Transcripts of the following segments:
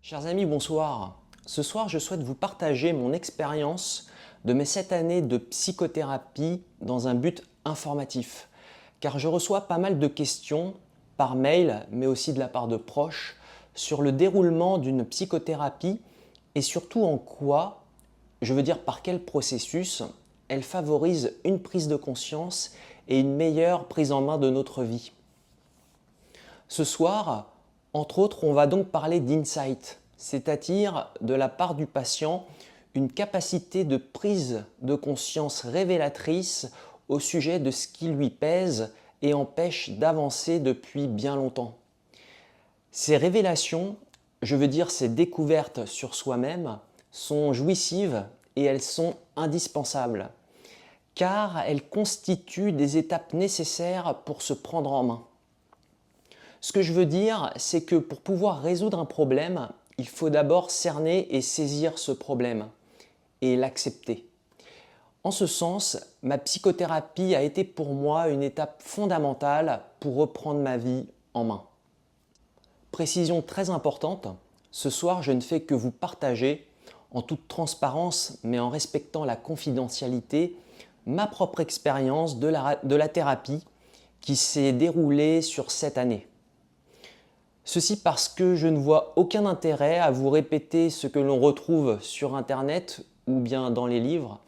Chers amis, bonsoir. Ce soir, je souhaite vous partager mon expérience de mes 7 années de psychothérapie dans un but informatif. Car je reçois pas mal de questions par mail, mais aussi de la part de proches, sur le déroulement d'une psychothérapie et surtout en quoi, je veux dire par quel processus, elle favorise une prise de conscience et une meilleure prise en main de notre vie. Ce soir, entre autres, on va donc parler d'insight, c'est-à-dire de la part du patient, une capacité de prise de conscience révélatrice au sujet de ce qui lui pèse et empêche d'avancer depuis bien longtemps. Ces révélations, je veux dire ces découvertes sur soi-même, sont jouissives et elles sont indispensables, car elles constituent des étapes nécessaires pour se prendre en main. Ce que je veux dire, c'est que pour pouvoir résoudre un problème, il faut d'abord cerner et saisir ce problème et l'accepter. En ce sens, ma psychothérapie a été pour moi une étape fondamentale pour reprendre ma vie en main. Précision très importante, ce soir je ne fais que vous partager, en toute transparence mais en respectant la confidentialité, ma propre expérience de la thérapie qui s'est déroulée sur 7 années. Ceci parce que je ne vois aucun intérêt à vous répéter ce que l'on retrouve sur Internet ou bien dans les livres.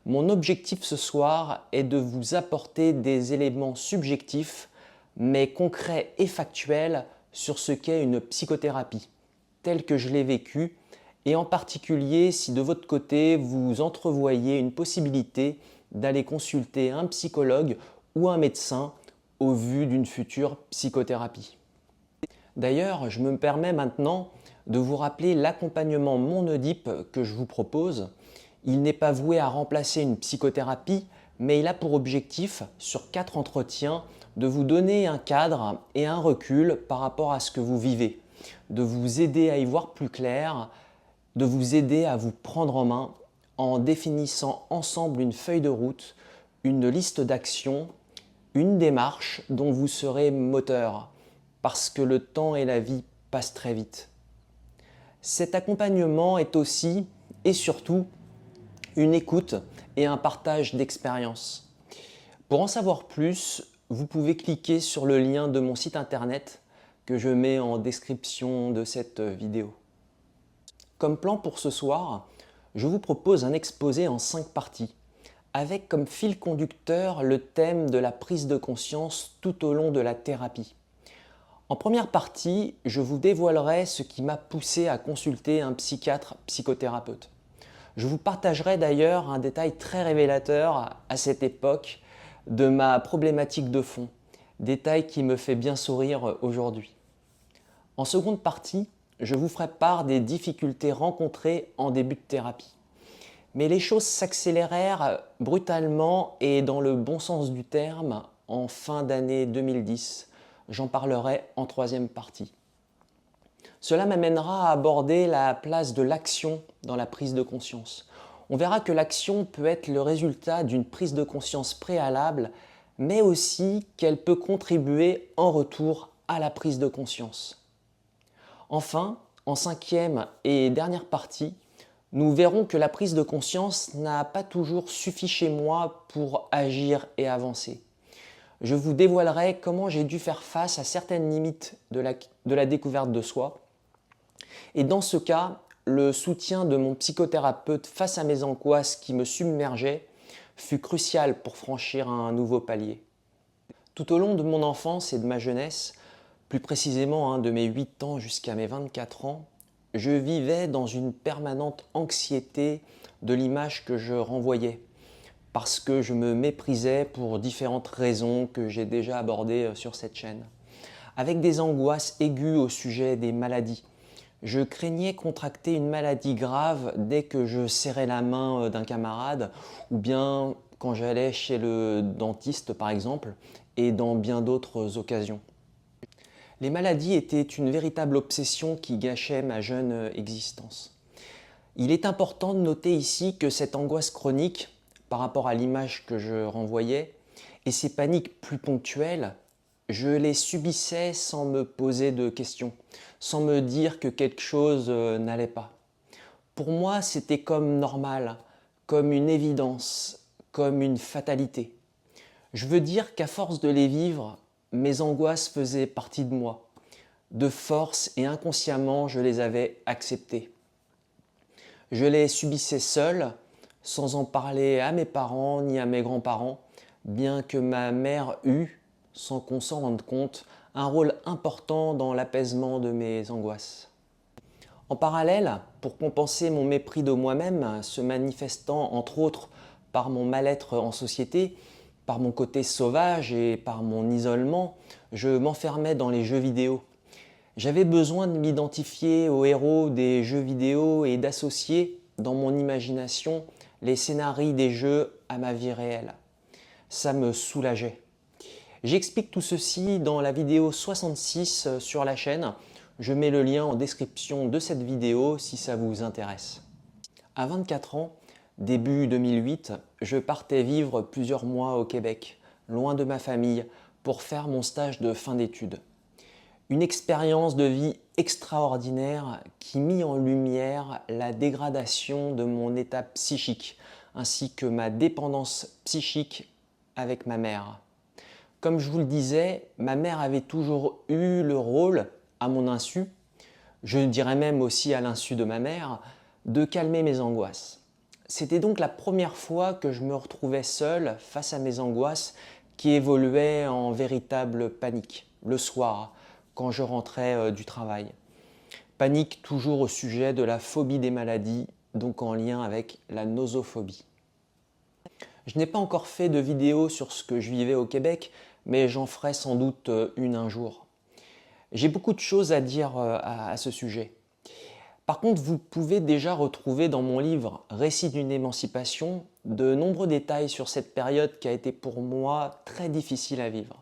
Mon objectif ce soir est de vous apporter des éléments subjectifs, mais concrets et factuels sur ce qu'est une psychothérapie, telle que je l'ai vécue, et en particulier si de votre côté vous entrevoyez une possibilité d'aller consulter un psychologue ou un médecin au vu d'une future psychothérapie. D'ailleurs, je me permets maintenant de vous rappeler l'accompagnement Mon-Oedipe que je vous propose. Il n'est pas voué à remplacer une psychothérapie, mais il a pour objectif, sur 4 entretiens, de vous donner un cadre et un recul par rapport à ce que vous vivez, de vous aider à y voir plus clair, de vous aider à vous prendre en main en définissant ensemble une feuille de route, une liste d'actions, une démarche dont vous serez moteur, parce que le temps et la vie passent très vite. Cet accompagnement est aussi et surtout une écoute et un partage d'expériences. Pour en savoir plus, vous pouvez cliquer sur le lien de mon site internet que je mets en description de cette vidéo. Comme plan pour ce soir, je vous propose un exposé en 5 parties, avec comme fil conducteur le thème de la prise de conscience tout au long de la thérapie. En première partie, je vous dévoilerai ce qui m'a poussé à consulter un psychiatre psychothérapeute. Je vous partagerai d'ailleurs un détail très révélateur à cette époque de ma problématique de fond, détail qui me fait bien sourire aujourd'hui. En seconde partie, je vous ferai part des difficultés rencontrées en début de thérapie. Mais les choses s'accélérèrent brutalement et dans le bon sens du terme en fin d'année 2010. J'en parlerai en troisième partie. Cela m'amènera à aborder la place de l'action dans la prise de conscience. On verra que l'action peut être le résultat d'une prise de conscience préalable, mais aussi qu'elle peut contribuer en retour à la prise de conscience. Enfin, en cinquième et dernière partie, nous verrons que la prise de conscience n'a pas toujours suffi chez moi pour agir et avancer. Je vous dévoilerai comment j'ai dû faire face à certaines limites de la découverte de soi. Et dans ce cas, le soutien de mon psychothérapeute face à mes angoisses qui me submergeaient fut crucial pour franchir un nouveau palier. Tout au long de mon enfance et de ma jeunesse, plus précisément de mes 8 ans jusqu'à mes 24 ans, je vivais dans une permanente anxiété de l'image que je renvoyais, parce que je me méprisais pour différentes raisons que j'ai déjà abordées sur cette chaîne. Avec des angoisses aiguës au sujet des maladies. Je craignais contracter une maladie grave dès que je serrais la main d'un camarade ou bien quand j'allais chez le dentiste par exemple et dans bien d'autres occasions. Les maladies étaient une véritable obsession qui gâchait ma jeune existence. Il est important de noter ici que cette angoisse chronique par rapport à l'image que je renvoyais et ces paniques plus ponctuelles je les subissais sans me poser de questions, sans me dire que quelque chose n'allait pas. Pour moi, c'était comme normal, comme une évidence, comme une fatalité. Je veux dire qu'à force de les vivre, mes angoisses faisaient partie de moi. De force et inconsciemment, je les avais acceptées. Je les subissais seul, sans en parler à mes parents ni à mes grands-parents, bien que ma mère eût, sans qu'on s'en rende compte, un rôle important dans l'apaisement de mes angoisses. En parallèle, pour compenser mon mépris de moi-même, se manifestant entre autres par mon mal-être en société, par mon côté sauvage et par mon isolement, je m'enfermais dans les jeux vidéo. J'avais besoin de m'identifier aux héros des jeux vidéo et d'associer, dans mon imagination, les scénarios des jeux à ma vie réelle. Ça me soulageait. J'explique tout ceci dans la vidéo 66 sur la chaîne. Je mets le lien en description de cette vidéo si ça vous intéresse. À 24 ans, début 2008, je partais vivre plusieurs mois au Québec, loin de ma famille, pour faire mon stage de fin d'études. Une expérience de vie extraordinaire qui mit en lumière la dégradation de mon état psychique, ainsi que ma dépendance psychique avec ma mère. Comme je vous le disais, ma mère avait toujours eu le rôle, à mon insu, je dirais même aussi à l'insu de ma mère, de calmer mes angoisses. C'était donc la première fois que je me retrouvais seul face à mes angoisses qui évoluaient en véritable panique, le soir, quand je rentrais du travail. Panique toujours au sujet de la phobie des maladies, donc en lien avec la nosophobie. Je n'ai pas encore fait de vidéo sur ce que je vivais au Québec, mais j'en ferai sans doute une un jour. J'ai beaucoup de choses à dire à ce sujet. Par contre, vous pouvez déjà retrouver dans mon livre « Récit d'une émancipation » de nombreux détails sur cette période qui a été pour moi très difficile à vivre.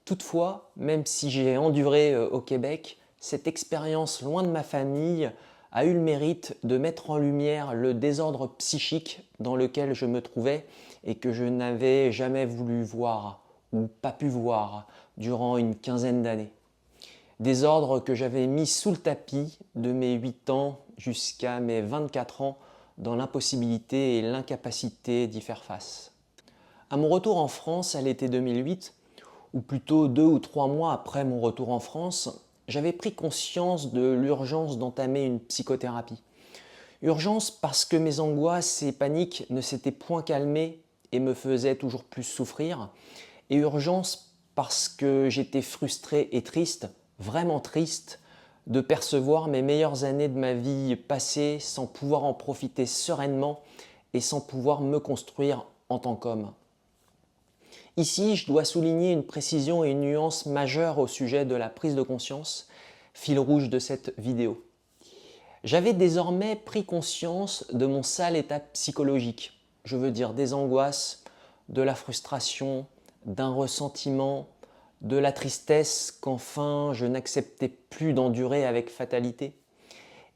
Toutefois, même si j'ai enduré au Québec, cette expérience loin de ma famille a eu le mérite de mettre en lumière le désordre psychique dans lequel je me trouvais et que je n'avais jamais voulu voir ou pas pu voir durant une quinzaine d'années. Désordre que j'avais mis sous le tapis de mes 8 ans jusqu'à mes 24 ans dans l'impossibilité et l'incapacité d'y faire face. À mon retour en France à l'été 2008, ou plutôt 2 ou 3 mois après mon retour en France, j'avais pris conscience de l'urgence d'entamer une psychothérapie. Urgence parce que mes angoisses et paniques ne s'étaient point calmées et me faisaient toujours plus souffrir. Et urgence parce que j'étais frustré et triste, vraiment triste, de percevoir mes meilleures années de ma vie passées sans pouvoir en profiter sereinement et sans pouvoir me construire en tant qu'homme. Ici, je dois souligner une précision et une nuance majeure au sujet de la prise de conscience, fil rouge de cette vidéo. J'avais désormais pris conscience de mon sale état psychologique, je veux dire des angoisses, de la frustration, d'un ressentiment, de la tristesse qu'enfin je n'acceptais plus d'endurer avec fatalité.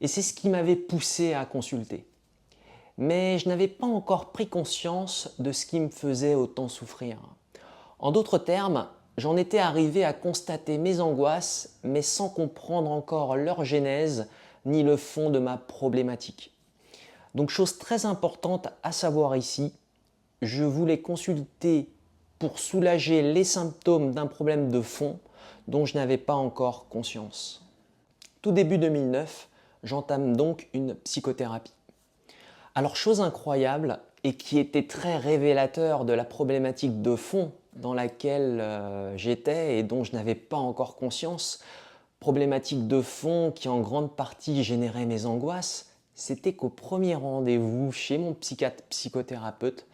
Et c'est ce qui m'avait poussé à consulter. Mais je n'avais pas encore pris conscience de ce qui me faisait autant souffrir. En d'autres termes, j'en étais arrivé à constater mes angoisses, mais sans comprendre encore leur genèse ni le fond de ma problématique. Donc, chose très importante à savoir ici, je voulais consulter pour soulager les symptômes d'un problème de fond dont je n'avais pas encore conscience. Tout début 2009, j'entame donc une psychothérapie. Alors, chose incroyable et qui était très révélateur de la problématique de fond dans laquelle j'étais et dont je n'avais pas encore conscience, problématique de fond qui en grande partie générait mes angoisses, c'était qu'au premier rendez-vous chez mon psychiatre psychothérapeute,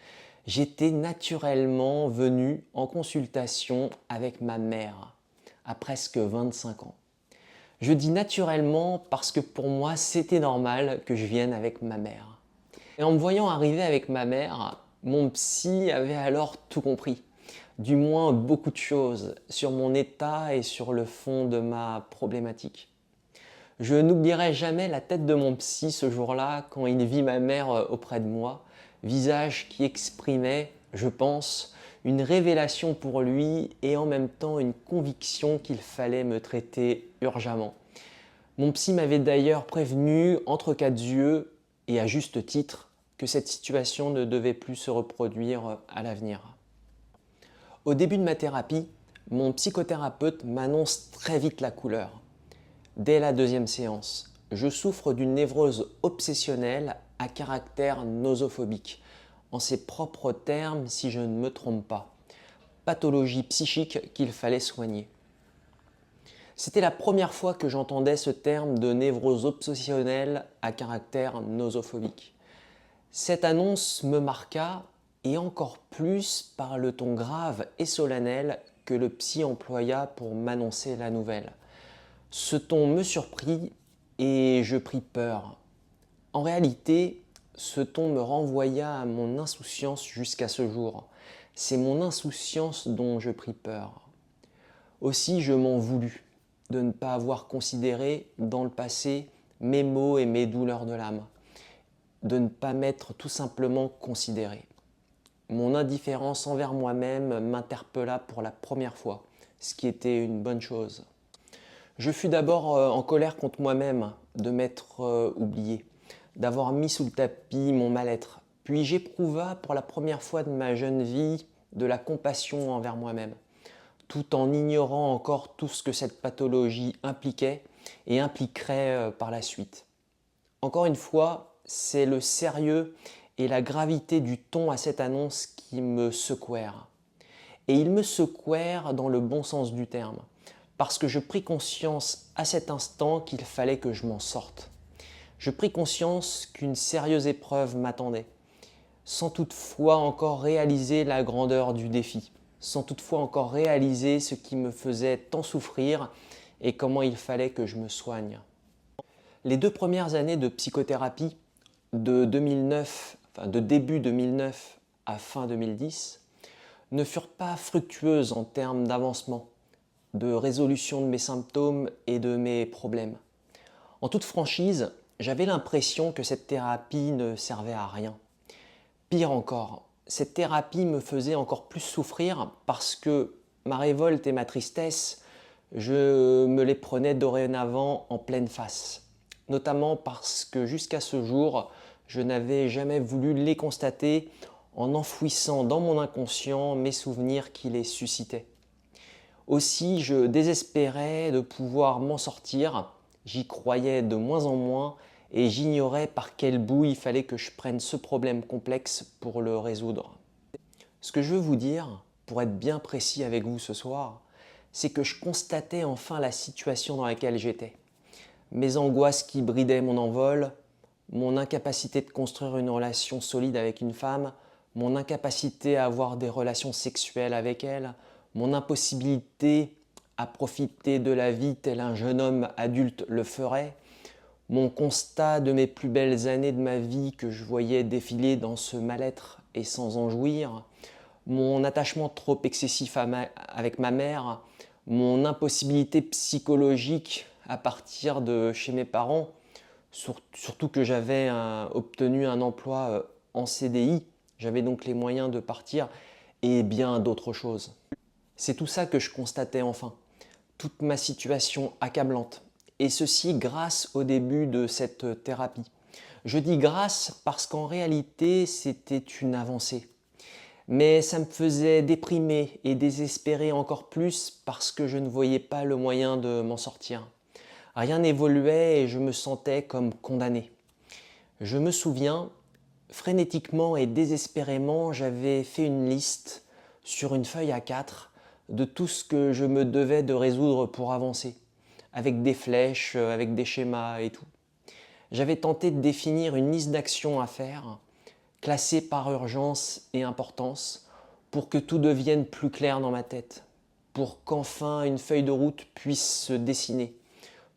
j'étais naturellement venu en consultation avec ma mère, à presque 25 ans. Je dis naturellement parce que pour moi, c'était normal que je vienne avec ma mère. Et en me voyant arriver avec ma mère, mon psy avait alors tout compris. Du moins beaucoup de choses sur mon état et sur le fond de ma problématique. Je n'oublierai jamais la tête de mon psy ce jour-là quand il vit ma mère auprès de moi, visage qui exprimait, je pense, une révélation pour lui et en même temps une conviction qu'il fallait me traiter urgemment. Mon psy m'avait d'ailleurs prévenu entre quatre yeux, et à juste titre, que cette situation ne devait plus se reproduire à l'avenir. Au début de ma thérapie, mon psychothérapeute m'annonce très vite la couleur. Dès la deuxième séance, je souffre d'une névrose obsessionnelle à caractère nosophobique. En ses propres termes, si je ne me trompe pas. Pathologie psychique qu'il fallait soigner. C'était la première fois que j'entendais ce terme de névrose obsessionnelle à caractère nosophobique. Cette annonce me marqua, et encore plus par le ton grave et solennel que le psy employa pour m'annoncer la nouvelle. Ce ton me surprit et je pris peur. En réalité, ce ton me renvoya à mon insouciance jusqu'à ce jour. C'est mon insouciance dont je pris peur. Aussi, je m'en voulus de ne pas avoir considéré dans le passé mes maux et mes douleurs de l'âme, de ne pas m'être tout simplement considéré. Mon indifférence envers moi-même m'interpella pour la première fois, ce qui était une bonne chose. Je fus d'abord en colère contre moi-même de m'être oublié, d'avoir mis sous le tapis mon mal-être. Puis j'éprouva pour la première fois de ma jeune vie de la compassion envers moi-même, tout en ignorant encore tout ce que cette pathologie impliquait et impliquerait par la suite. Encore une fois, c'est le sérieux et la gravité du ton à cette annonce qui me secouèrent. Et ils me secouèrent dans le bon sens du terme, parce que je pris conscience à cet instant qu'il fallait que je m'en sorte. Je pris conscience qu'une sérieuse épreuve m'attendait, sans toutefois encore réaliser la grandeur du défi, sans toutefois encore réaliser ce qui me faisait tant souffrir et comment il fallait que je me soigne. Les 2 premières années de psychothérapie, de début 2009 à fin 2010, ne furent pas fructueuses en termes d'avancement, de résolution de mes symptômes et de mes problèmes. En toute franchise, j'avais l'impression que cette thérapie ne servait à rien. Pire encore, cette thérapie me faisait encore plus souffrir parce que ma révolte et ma tristesse, je me les prenais dorénavant en pleine face. Notamment parce que jusqu'à ce jour, je n'avais jamais voulu les constater en enfouissant dans mon inconscient mes souvenirs qui les suscitaient. Aussi, je désespérais de pouvoir m'en sortir, j'y croyais de moins en moins et j'ignorais par quel bout il fallait que je prenne ce problème complexe pour le résoudre. Ce que je veux vous dire, pour être bien précis avec vous ce soir, c'est que je constatais enfin la situation dans laquelle j'étais. Mes angoisses qui bridaient mon envol, mon incapacité de construire une relation solide avec une femme, mon incapacité à avoir des relations sexuelles avec elle, mon impossibilité à profiter de la vie tel un jeune homme adulte le ferait, mon constat de mes plus belles années de ma vie que je voyais défiler dans ce mal-être et sans en jouir, mon attachement trop excessif avec ma mère, mon impossibilité psychologique à partir de chez mes parents, surtout que j'avais obtenu un emploi en CDI, j'avais donc les moyens de partir et bien d'autres choses. C'est tout ça que je constatais enfin, toute ma situation accablante, et ceci grâce au début de cette thérapie. Je dis grâce parce qu'en réalité c'était une avancée. Mais ça me faisait déprimer et désespérer encore plus parce que je ne voyais pas le moyen de m'en sortir. Rien n'évoluait et je me sentais comme condamné. Je me souviens, frénétiquement et désespérément, j'avais fait une liste sur une feuille A4 de tout ce que je me devais de résoudre pour avancer, avec des flèches, avec des schémas et tout. J'avais tenté de définir une liste d'actions à faire, classées par urgence et importance, pour que tout devienne plus clair dans ma tête, pour qu'enfin une feuille de route puisse se dessiner,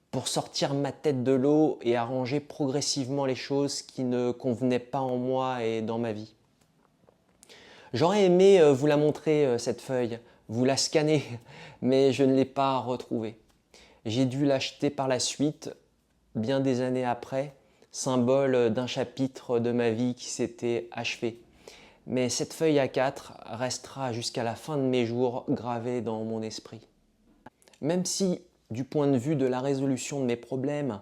pour sortir ma tête de l'eau et arranger progressivement les choses qui ne convenaient pas en moi et dans ma vie. J'aurais aimé vous la montrer, cette feuille, vous la scanner, mais je ne l'ai pas retrouvée. J'ai dû l'acheter par la suite, bien des années après, symbole d'un chapitre de ma vie qui s'était achevé. mais cette feuille A4 restera jusqu'à la fin de mes jours gravée dans mon esprit. Même si, du point de vue de la résolution de mes problèmes,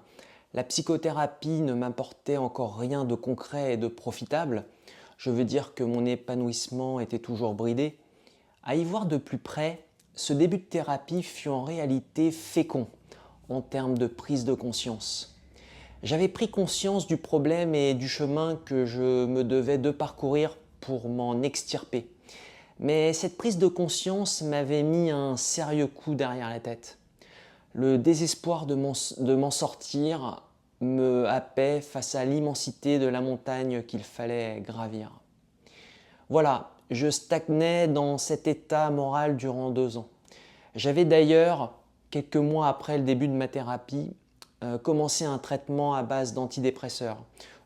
la psychothérapie ne m'apportait encore rien de concret et de profitable, je veux dire que mon épanouissement était toujours bridé, à y voir de plus près, ce début de thérapie fut en réalité fécond en termes de prise de conscience. J'avais pris conscience du problème et du chemin que je me devais de parcourir pour m'en extirper. Mais cette prise de conscience m'avait mis un sérieux coup derrière la tête. Le désespoir de m'en sortir me happait face à l'immensité de la montagne qu'il fallait gravir. Voilà, je stagnais dans cet état moral durant 2 ans. J'avais d'ailleurs, quelques mois après le début de ma thérapie, commencé un traitement à base d'antidépresseurs.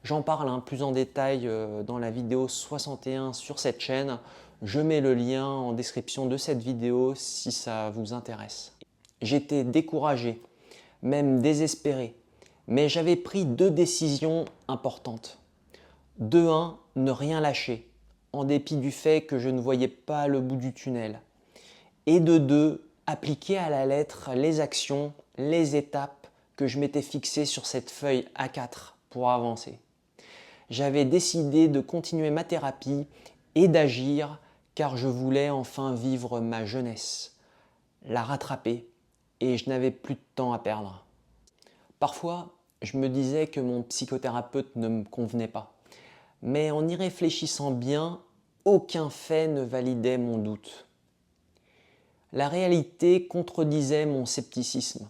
J'en parle plus en détail dans la vidéo 61 sur cette chaîne. Je mets le lien en description de cette vidéo si ça vous intéresse. J'étais découragé, même désespéré, mais j'avais pris 2 décisions importantes. De 1, ne rien lâcher, en dépit du fait que je ne voyais pas le bout du tunnel. Et de 2, appliquer à la lettre les actions, les étapes que je m'étais fixées sur cette feuille A4 pour avancer. J'avais décidé de continuer ma thérapie et d'agir car je voulais enfin vivre ma jeunesse, la rattraper et je n'avais plus de temps à perdre. Parfois, je me disais que mon psychothérapeute ne me convenait pas, mais en y réfléchissant bien, aucun fait ne validait mon doute. La réalité contredisait mon scepticisme.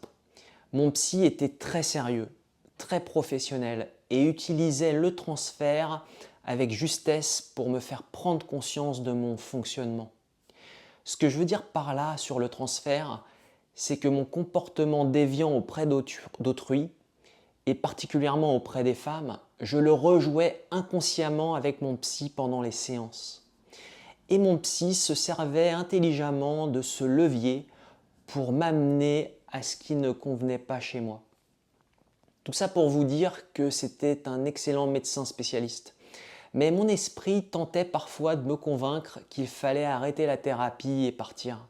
Mon psy était très sérieux, très professionnel et utilisait le transfert avec justesse pour me faire prendre conscience de mon fonctionnement. Ce que je veux dire par là sur le transfert, c'est que mon comportement déviant auprès d'autrui, et particulièrement auprès des femmes, je le rejouais inconsciemment avec mon psy pendant les séances. Et mon psy se servait intelligemment de ce levier pour m'amener à ce qui ne convenait pas chez moi. Tout ça pour vous dire que c'était un excellent médecin spécialiste. Mais mon esprit tentait parfois de me convaincre qu'il fallait arrêter la thérapie et partir.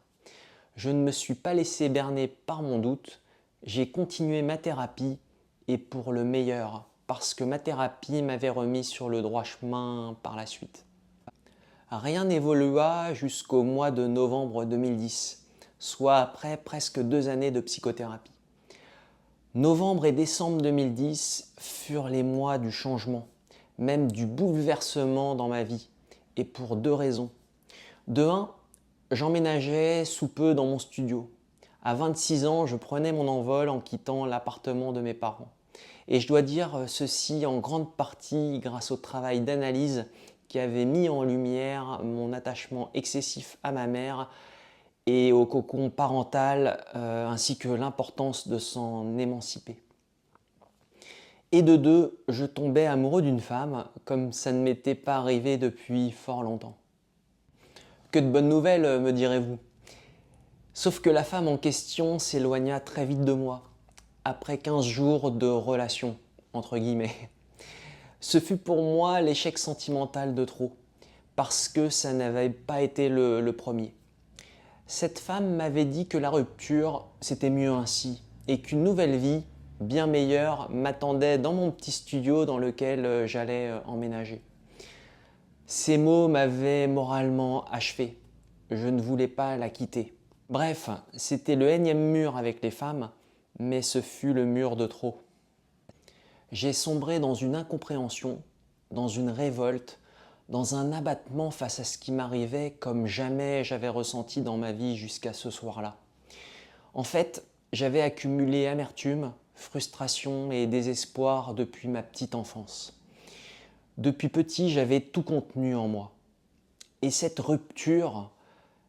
Je ne me suis pas laissé berner par mon doute, j'ai continué ma thérapie et pour le meilleur, parce que ma thérapie m'avait remis sur le droit chemin par la suite. Rien n'évolua jusqu'au mois de novembre 2010, soit après presque 2 années de psychothérapie. Novembre et décembre 2010 furent les mois du changement, même du bouleversement dans ma vie, et pour 2 raisons. De 1, j'emménageais sous peu dans mon studio. À 26 ans, je prenais mon envol en quittant l'appartement de mes parents. Et je dois dire ceci en grande partie grâce au travail d'analyse qui avait mis en lumière mon attachement excessif à ma mère et au cocon parental, ainsi que l'importance de s'en émanciper. Et de 2, je tombais amoureux d'une femme, comme ça ne m'était pas arrivé depuis fort longtemps. Que de bonnes nouvelles, me direz-vous. Sauf que la femme en question s'éloigna très vite de moi, après 15 jours de relation, entre guillemets. Ce fut pour moi l'échec sentimental de trop, parce que ça n'avait pas été le premier. Cette femme m'avait dit que la rupture, c'était mieux ainsi, et qu'une nouvelle vie, bien meilleure, m'attendait dans mon petit studio dans lequel j'allais emménager. Ces mots m'avaient moralement achevé. Je ne voulais pas la quitter. Bref, c'était le énième mur avec les femmes, mais ce fut le mur de trop. J'ai sombré dans une incompréhension, dans une révolte, dans un abattement face à ce qui m'arrivait comme jamais j'avais ressenti dans ma vie jusqu'à ce soir-là. En fait, j'avais accumulé amertume, frustration et désespoir depuis ma petite enfance. Depuis petit, j'avais tout contenu en moi. Et cette rupture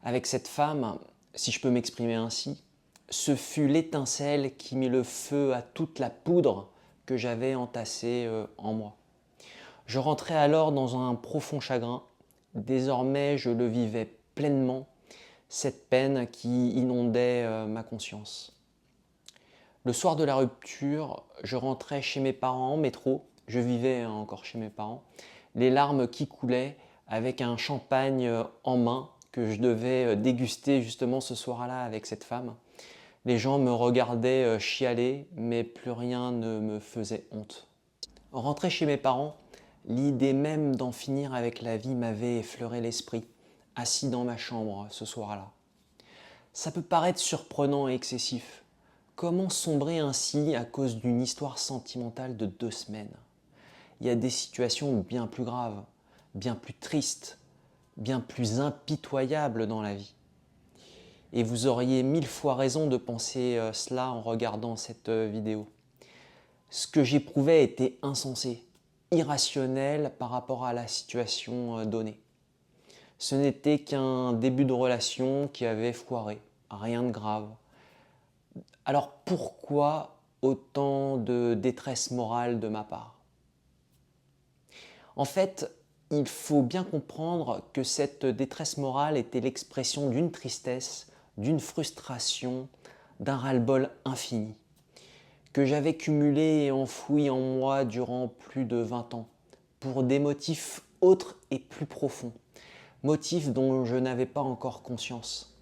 avec cette femme, si je peux m'exprimer ainsi, ce fut l'étincelle qui mit le feu à toute la poudre que j'avais entassée en moi. Je rentrais alors dans un profond chagrin. Désormais, je le vivais pleinement, cette peine qui inondait ma conscience. Le soir de la rupture, je rentrais chez mes parents en métro. Je vivais encore chez mes parents. Les larmes qui coulaient, avec un champagne en main que je devais déguster justement ce soir-là avec cette femme. Les gens me regardaient chialer, mais plus rien ne me faisait honte. Rentré chez mes parents, l'idée même d'en finir avec la vie m'avait effleuré l'esprit, assis dans ma chambre ce soir-là. Ça peut paraître surprenant et excessif. Comment sombrer ainsi à cause d'une histoire sentimentale de 2 semaines? Il y a des situations bien plus graves, bien plus tristes, bien plus impitoyables dans la vie. Et vous auriez 1000 fois raison de penser cela en regardant cette vidéo. Ce que j'éprouvais était insensé, irrationnel par rapport à la situation donnée. Ce n'était qu'un début de relation qui avait foiré, rien de grave. Alors pourquoi autant de détresse morale de ma part? En fait, il faut bien comprendre que cette détresse morale était l'expression d'une tristesse, d'une frustration, d'un ras-le-bol infini, que j'avais cumulé et enfoui en moi durant plus de 20 ans, pour des motifs autres et plus profonds, motifs dont je n'avais pas encore conscience.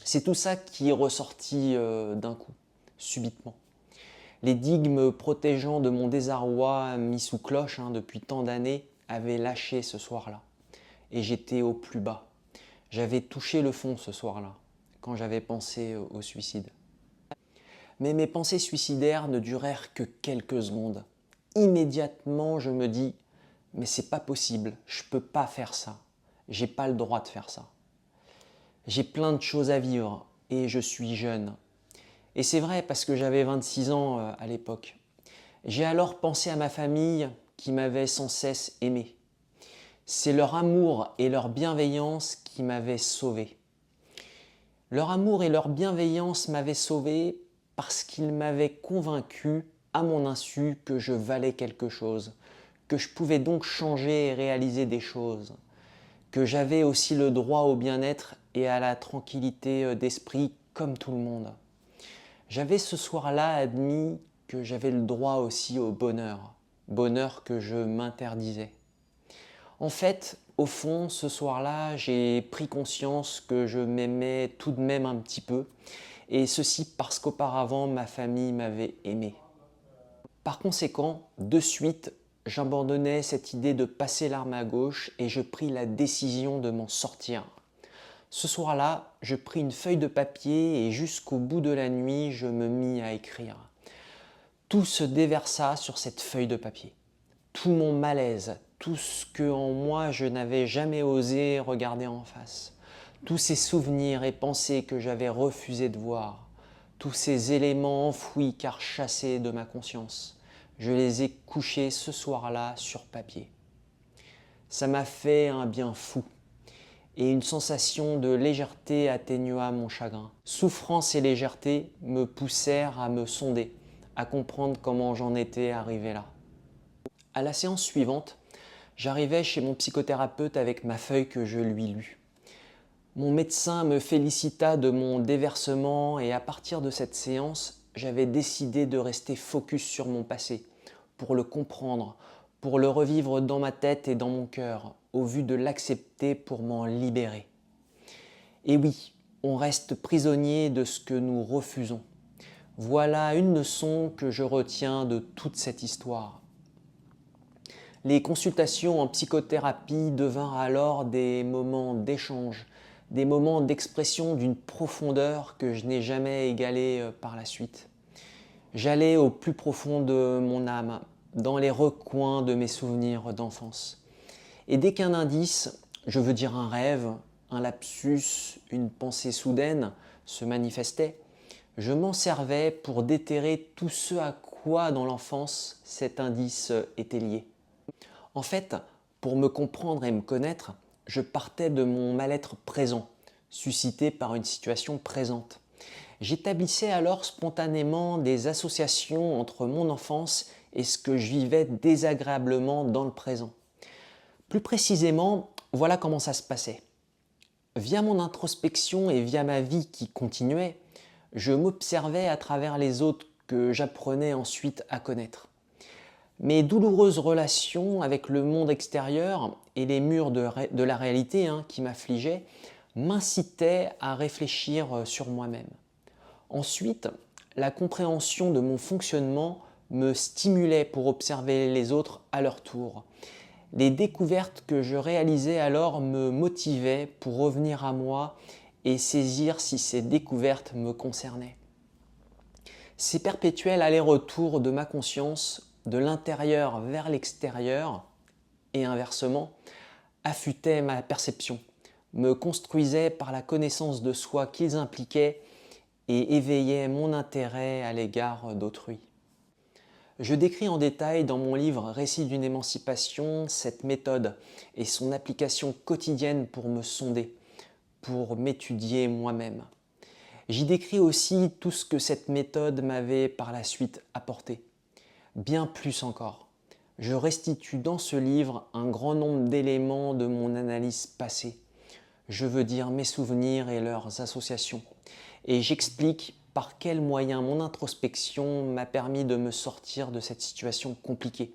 C'est tout ça qui est ressorti d'un coup, subitement. Les digues me protégeant de mon désarroi mis sous cloche depuis tant d'années avaient lâché ce soir-là. Et j'étais au plus bas. J'avais touché le fond ce soir-là, quand j'avais pensé au suicide. Mais mes pensées suicidaires ne durèrent que quelques secondes. Immédiatement, je me dis « Mais c'est pas possible, je peux pas faire ça. J'ai pas le droit de faire ça. J'ai plein de choses à vivre et je suis jeune. » Et c'est vrai parce que j'avais 26 ans à l'époque. J'ai alors pensé à ma famille qui m'avait sans cesse aimé. C'est leur amour et leur bienveillance qui m'avaient sauvé. Leur amour et leur bienveillance m'avaient sauvé parce qu'ils m'avaient convaincu à mon insu que je valais quelque chose, que je pouvais donc changer et réaliser des choses, que j'avais aussi le droit au bien-être et à la tranquillité d'esprit comme tout le monde. J'avais ce soir-là admis que j'avais le droit aussi au bonheur, bonheur que je m'interdisais. En fait, au fond, ce soir-là, j'ai pris conscience que je m'aimais tout de même un petit peu, et ceci parce qu'auparavant, ma famille m'avait aimé. Par conséquent, de suite, j'abandonnais cette idée de passer l'arme à gauche et je pris la décision de m'en sortir. Ce soir-là, je pris une feuille de papier et jusqu'au bout de la nuit, je me mis à écrire. Tout se déversa sur cette feuille de papier. Tout mon malaise, tout ce que en moi je n'avais jamais osé regarder en face, tous ces souvenirs et pensées que j'avais refusé de voir, tous ces éléments enfouis car chassés de ma conscience, je les ai couchés ce soir-là sur papier. Ça m'a fait un bien fou. Et une sensation de légèreté atténua mon chagrin. Souffrance et légèreté me poussèrent à me sonder, à comprendre comment j'en étais arrivé là. À la séance suivante, j'arrivais chez mon psychothérapeute avec ma feuille que je lui lus. Mon médecin me félicita de mon déversement et à partir de cette séance, j'avais décidé de rester focus sur mon passé, pour le comprendre, pour le revivre dans ma tête et dans mon cœur, au vu de l'accepter pour m'en libérer. Et oui, on reste prisonnier de ce que nous refusons. Voilà une leçon que je retiens de toute cette histoire. Les consultations en psychothérapie devinrent alors des moments d'échange, des moments d'expression d'une profondeur que je n'ai jamais égalée par la suite. J'allais au plus profond de mon âme, dans les recoins de mes souvenirs d'enfance. Et dès qu'un indice, je veux dire un rêve, un lapsus, une pensée soudaine se manifestait, je m'en servais pour déterrer tout ce à quoi dans l'enfance cet indice était lié. En fait, pour me comprendre et me connaître, je partais de mon mal-être présent, suscité par une situation présente. J'établissais alors spontanément des associations entre mon enfance et ce que je vivais désagréablement dans le présent. Plus précisément, voilà comment ça se passait. Via mon introspection et via ma vie qui continuait, je m'observais à travers les autres que j'apprenais ensuite à connaître. Mes douloureuses relations avec le monde extérieur et les murs de la réalité qui m'affligeaient m'incitaient à réfléchir sur moi-même. Ensuite, la compréhension de mon fonctionnement me stimulait pour observer les autres à leur tour. Les découvertes que je réalisais alors me motivaient pour revenir à moi et saisir si ces découvertes me concernaient. Ces perpétuels allers-retours de ma conscience de l'intérieur vers l'extérieur et inversement affûtaient ma perception, me construisaient par la connaissance de soi qu'ils impliquaient et éveillaient mon intérêt à l'égard d'autrui. Je décris en détail dans mon livre Récit d'une émancipation cette méthode et son application quotidienne pour me sonder, pour m'étudier moi-même. J'y décris aussi tout ce que cette méthode m'avait par la suite apporté. Bien plus encore. Je restitue dans ce livre un grand nombre d'éléments de mon analyse passée. Je veux dire mes souvenirs et leurs associations. Et j'explique par quels moyens mon introspection m'a permis de me sortir de cette situation compliquée.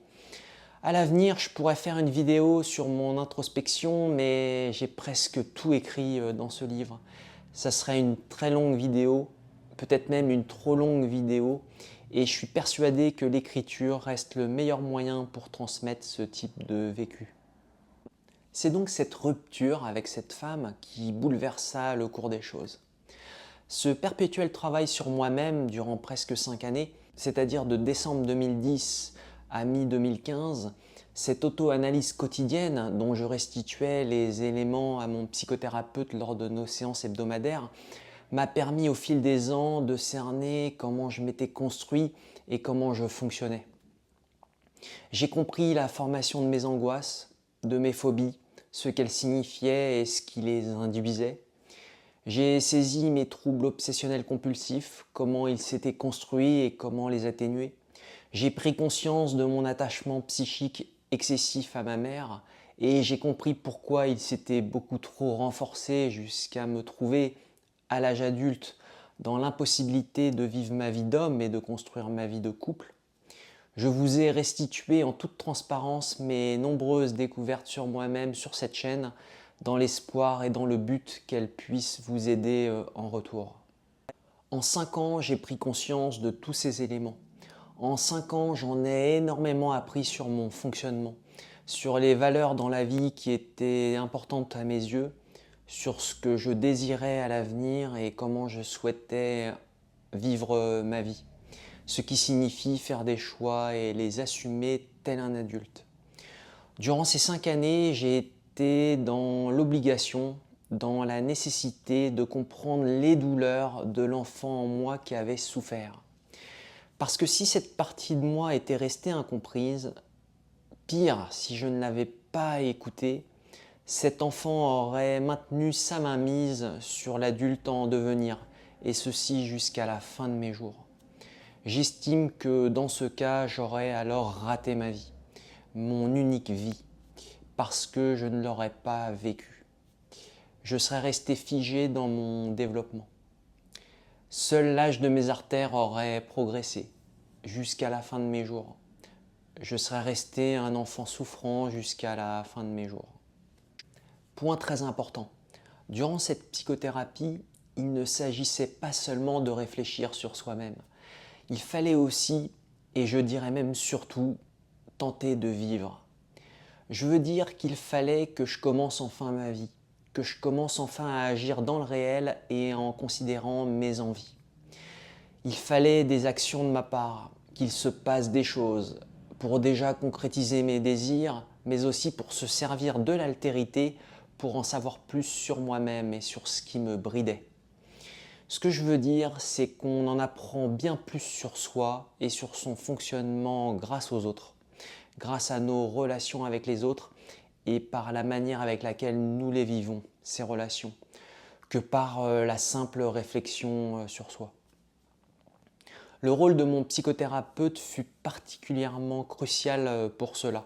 À l'avenir, je pourrais faire une vidéo sur mon introspection, mais j'ai presque tout écrit dans ce livre. Ça serait une très longue vidéo, peut-être même une trop longue vidéo, et je suis persuadé que l'écriture reste le meilleur moyen pour transmettre ce type de vécu. C'est donc cette rupture avec cette femme qui bouleversa le cours des choses. Ce perpétuel travail sur moi-même durant presque 5 années, c'est-à-dire de décembre 2010 à mi-2015, cette auto-analyse quotidienne dont je restituais les éléments à mon psychothérapeute lors de nos séances hebdomadaires, m'a permis au fil des ans de cerner comment je m'étais construit et comment je fonctionnais. J'ai compris la formation de mes angoisses, de mes phobies, ce qu'elles signifiaient et ce qui les induisait. J'ai saisi mes troubles obsessionnels compulsifs, comment ils s'étaient construits et comment les atténuer. J'ai pris conscience de mon attachement psychique excessif à ma mère et j'ai compris pourquoi il s'était beaucoup trop renforcé jusqu'à me trouver, à l'âge adulte, dans l'impossibilité de vivre ma vie d'homme et de construire ma vie de couple. Je vous ai restitué en toute transparence mes nombreuses découvertes sur moi-même sur cette chaîne, dans l'espoir et dans le but qu'elles puissent vous aider en retour. En 5 ans, j'ai pris conscience de tous ces éléments. En 5 ans, j'en ai énormément appris sur mon fonctionnement, sur les valeurs dans la vie qui étaient importantes à mes yeux, sur ce que je désirais à l'avenir et comment je souhaitais vivre ma vie. Ce qui signifie faire des choix et les assumer tel un adulte. Durant ces 5 années, j'ai été dans l'obligation, dans la nécessité de comprendre les douleurs de l'enfant en moi qui avait souffert. Parce que si cette partie de moi était restée incomprise, pire, si je ne l'avais pas écoutée, cet enfant aurait maintenu sa mainmise sur l'adulte en devenir, et ceci jusqu'à la fin de mes jours. J'estime que dans ce cas, j'aurais alors raté ma vie, mon unique vie, parce que je ne l'aurais pas vécu. Je serais resté figé dans mon développement. Seul l'âge de mes artères aurait progressé jusqu'à la fin de mes jours. Je serais resté un enfant souffrant jusqu'à la fin de mes jours. Point très important, durant cette psychothérapie, il ne s'agissait pas seulement de réfléchir sur soi-même. Il fallait aussi, et je dirais même surtout, tenter de vivre. Je veux dire qu'il fallait que je commence enfin ma vie, que je commence enfin à agir dans le réel et en considérant mes envies. Il fallait des actions de ma part, qu'il se passe des choses, pour déjà concrétiser mes désirs, mais aussi pour se servir de l'altérité pour en savoir plus sur moi-même et sur ce qui me bridait. Ce que je veux dire, c'est qu'on en apprend bien plus sur soi et sur son fonctionnement grâce aux autres, grâce à nos relations avec les autres et par la manière avec laquelle nous les vivons, ces relations, que par la simple réflexion sur soi. Le rôle de mon psychothérapeute fut particulièrement crucial pour cela.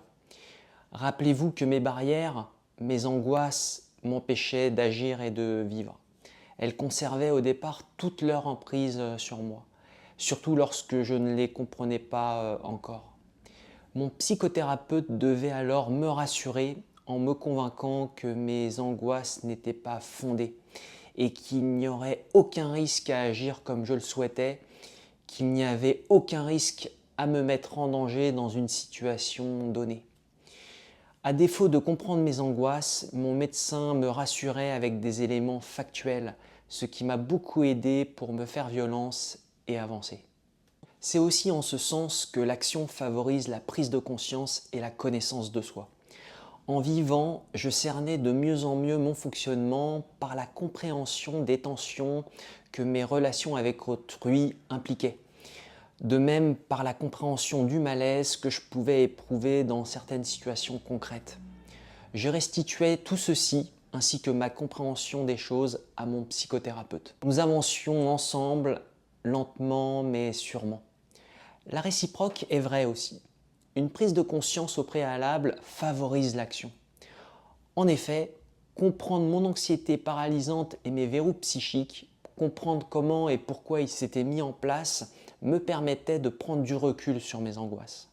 Rappelez-vous que mes barrières, mes angoisses m'empêchaient d'agir et de vivre. Elles conservaient au départ toute leur emprise sur moi, surtout lorsque je ne les comprenais pas encore. Mon psychothérapeute devait alors me rassurer en me convainquant que mes angoisses n'étaient pas fondées et qu'il n'y aurait aucun risque à agir comme je le souhaitais, qu'il n'y avait aucun risque à me mettre en danger dans une situation donnée. À défaut de comprendre mes angoisses, mon médecin me rassurait avec des éléments factuels, ce qui m'a beaucoup aidé pour me faire violence et avancer. C'est aussi en ce sens que l'action favorise la prise de conscience et la connaissance de soi. En vivant, je cernais de mieux en mieux mon fonctionnement par la compréhension des tensions que mes relations avec autrui impliquaient. De même par la compréhension du malaise que je pouvais éprouver dans certaines situations concrètes. Je restituais tout ceci, ainsi que ma compréhension des choses, à mon psychothérapeute. Nous avancions ensemble, lentement mais sûrement. La réciproque est vraie aussi. Une prise de conscience au préalable favorise l'action. En effet, comprendre mon anxiété paralysante et mes verrous psychiques, comprendre comment et pourquoi ils s'étaient mis en place, me permettait de prendre du recul sur mes angoisses.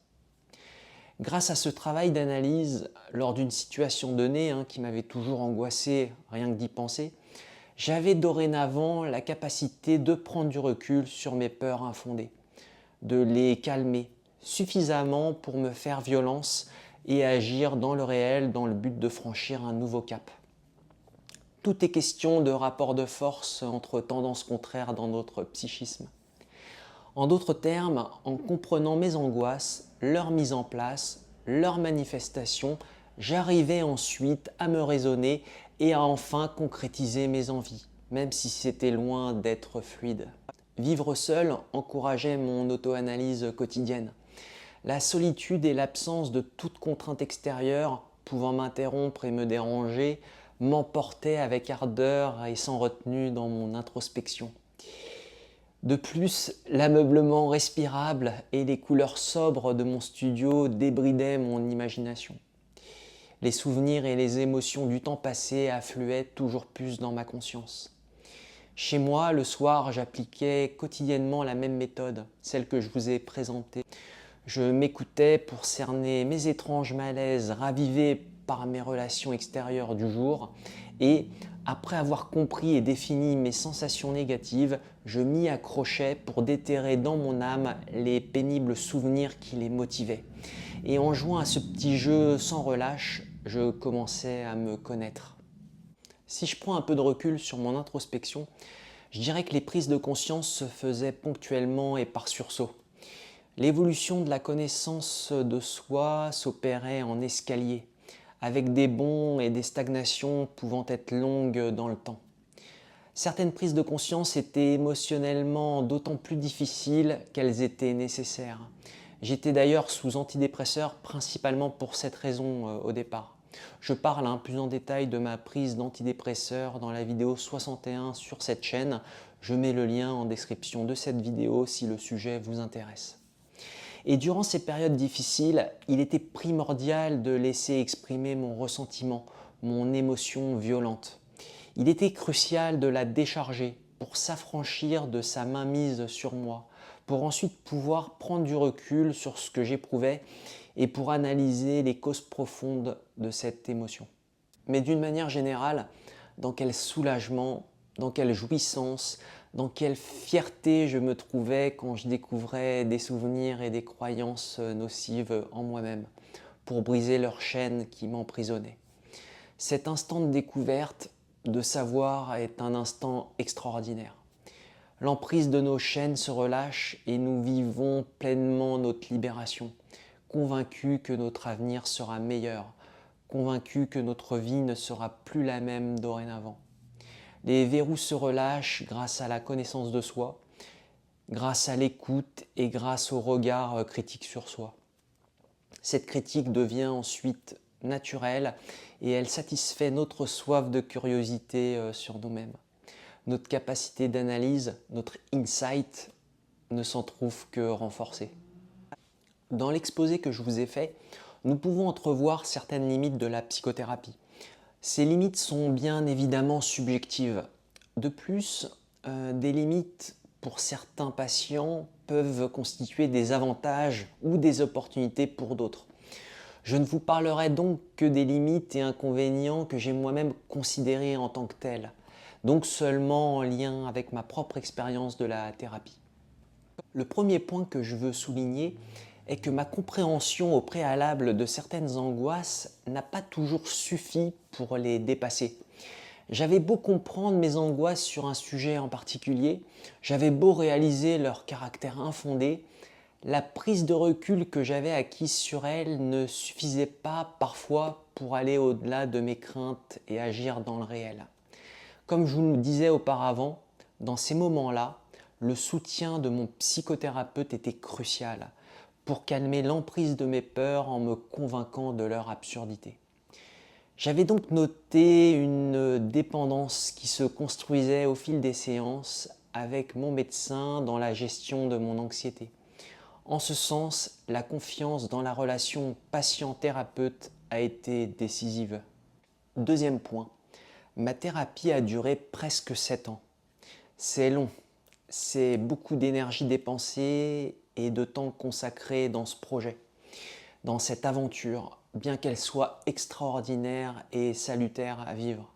Grâce à ce travail d'analyse, lors d'une situation donnée qui m'avait toujours angoissé, rien que d'y penser, j'avais dorénavant la capacité de prendre du recul sur mes peurs infondées, de les calmer suffisamment pour me faire violence et agir dans le réel dans le but de franchir un nouveau cap. Tout est question de rapport de force entre tendances contraires dans notre psychisme. En d'autres termes, en comprenant mes angoisses, leur mise en place, leur manifestation, j'arrivais ensuite à me raisonner et à enfin concrétiser mes envies, même si c'était loin d'être fluide. Vivre seul encourageait mon auto-analyse quotidienne. La solitude et l'absence de toute contrainte extérieure pouvant m'interrompre et me déranger m'emportaient avec ardeur et sans retenue dans mon introspection. De plus, l'ameublement respirable et les couleurs sobres de mon studio débridaient mon imagination. Les souvenirs et les émotions du temps passé affluaient toujours plus dans ma conscience. Chez moi, le soir, j'appliquais quotidiennement la même méthode, celle que je vous ai présentée. Je m'écoutais pour cerner mes étranges malaises ravivés par mes relations extérieures du jour et, après avoir compris et défini mes sensations négatives, je m'y accrochais pour déterrer dans mon âme les pénibles souvenirs qui les motivaient. Et en jouant à ce petit jeu sans relâche, je commençais à me connaître. Si je prends un peu de recul sur mon introspection, je dirais que les prises de conscience se faisaient ponctuellement et par sursaut. L'évolution de la connaissance de soi s'opérait en escalier, avec des bonds et des stagnations pouvant être longues dans le temps. Certaines prises de conscience étaient émotionnellement d'autant plus difficiles qu'elles étaient nécessaires. J'étais d'ailleurs sous antidépresseurs principalement pour cette raison au départ. Je parle plus en détail de ma prise d'antidépresseurs dans la vidéo 61 sur cette chaîne. Je mets le lien en description de cette vidéo si le sujet vous intéresse. Et durant ces périodes difficiles, il était primordial de laisser exprimer mon ressentiment, mon émotion violente. Il était crucial de la décharger pour s'affranchir de sa mainmise sur moi, pour ensuite pouvoir prendre du recul sur ce que j'éprouvais et pour analyser les causes profondes de cette émotion. Mais d'une manière générale, dans quel soulagement, dans quelle jouissance, dans quelle fierté je me trouvais quand je découvrais des souvenirs et des croyances nocives en moi-même, pour briser leur chaîne qui m'emprisonnait. Cet instant de découverte, de savoir, est un instant extraordinaire. L'emprise de nos chaînes se relâche et nous vivons pleinement notre libération, convaincus que notre avenir sera meilleur, convaincus que notre vie ne sera plus la même dorénavant. Les verrous se relâchent grâce à la connaissance de soi, grâce à l'écoute et grâce au regard critique sur soi. Cette critique devient ensuite naturelle et elle satisfait notre soif de curiosité sur nous-mêmes. Notre capacité d'analyse, notre insight ne s'en trouve que renforcée. Dans l'exposé que je vous ai fait, nous pouvons entrevoir certaines limites de la psychothérapie. Ces limites sont bien évidemment subjectives. De plus, des limites pour certains patients peuvent constituer des avantages ou des opportunités pour d'autres. Je ne vous parlerai donc que des limites et inconvénients que j'ai moi-même considérés en tant que tels, donc seulement en lien avec ma propre expérience de la thérapie. Le premier point que je veux souligner est que ma compréhension au préalable de certaines angoisses n'a pas toujours suffi pour les dépasser. J'avais beau comprendre mes angoisses sur un sujet en particulier, j'avais beau réaliser leur caractère infondé, la prise de recul que j'avais acquise sur elles ne suffisait pas parfois pour aller au-delà de mes craintes et agir dans le réel. Comme je vous le disais auparavant, dans ces moments-là, le soutien de mon psychothérapeute était crucial pour calmer l'emprise de mes peurs en me convainquant de leur absurdité. J'avais donc noté une dépendance qui se construisait au fil des séances avec mon médecin dans la gestion de mon anxiété. En ce sens, la confiance dans la relation patient-thérapeute a été décisive. Deuxième point, ma thérapie a duré presque 7 ans. C'est long, c'est beaucoup d'énergie dépensée et de temps consacré dans ce projet, dans cette aventure, bien qu'elle soit extraordinaire et salutaire à vivre.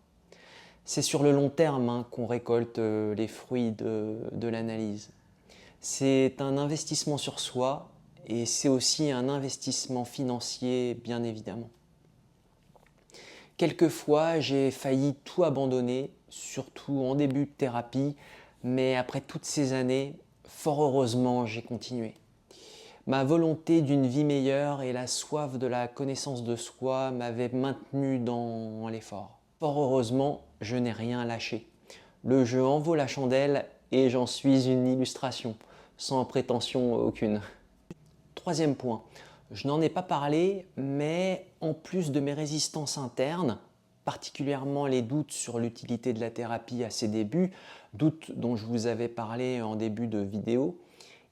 C'est sur le long terme qu'on récolte les fruits de l'analyse. C'est un investissement sur soi et c'est aussi un investissement financier, bien évidemment. Quelquefois, j'ai failli tout abandonner, surtout en début de thérapie, mais après toutes ces années, fort heureusement, j'ai continué. Ma volonté d'une vie meilleure et la soif de la connaissance de soi m'avaient maintenu dans l'effort. Fort heureusement, je n'ai rien lâché. Le jeu en vaut la chandelle et j'en suis une illustration, sans prétention aucune. Troisième point, je n'en ai pas parlé, mais en plus de mes résistances internes, particulièrement les doutes sur l'utilité de la thérapie à ses débuts, doutes dont je vous avais parlé en début de vidéo,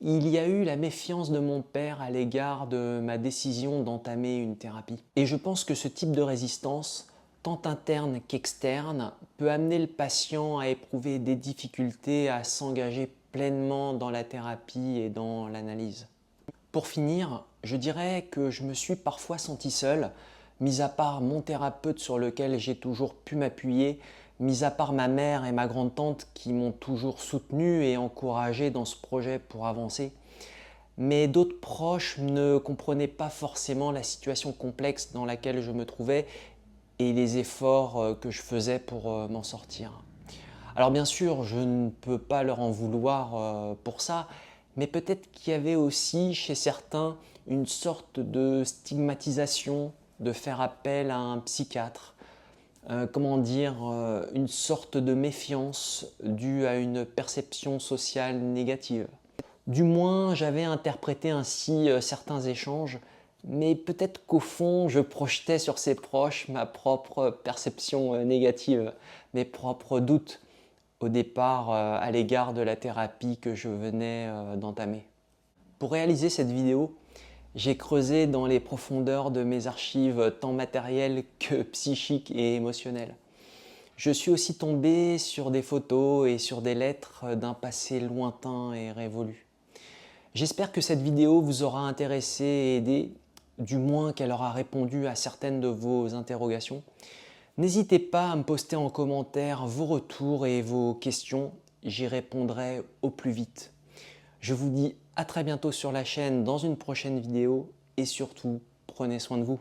il y a eu la méfiance de mon père à l'égard de ma décision d'entamer une thérapie. Et je pense que ce type de résistance, tant interne qu'externe, peut amener le patient à éprouver des difficultés à s'engager pleinement dans la thérapie et dans l'analyse. Pour finir, je dirais que je me suis parfois senti seul, mis à part mon thérapeute sur lequel j'ai toujours pu m'appuyer, mis à part ma mère et ma grande-tante qui m'ont toujours soutenu et encouragé dans ce projet pour avancer. Mais d'autres proches ne comprenaient pas forcément la situation complexe dans laquelle je me trouvais et les efforts que je faisais pour m'en sortir. Alors bien sûr, je ne peux pas leur en vouloir pour ça, mais peut-être qu'il y avait aussi chez certains une sorte de stigmatisation de faire appel à un psychiatre. Une sorte de méfiance due à une perception sociale négative. Du moins, j'avais interprété ainsi certains échanges, mais peut-être qu'au fond, je projetais sur ces proches ma propre perception négative, mes propres doutes au départ à l'égard de la thérapie que je venais d'entamer. Pour réaliser cette vidéo, j'ai creusé dans les profondeurs de mes archives tant matérielles que psychiques et émotionnelles. Je suis aussi tombé sur des photos et sur des lettres d'un passé lointain et révolu. J'espère que cette vidéo vous aura intéressé et aidé, du moins qu'elle aura répondu à certaines de vos interrogations. N'hésitez pas à me poster en commentaire vos retours et vos questions, j'y répondrai au plus vite. Je vous dis à très bientôt sur la chaîne dans une prochaine vidéo et surtout, prenez soin de vous.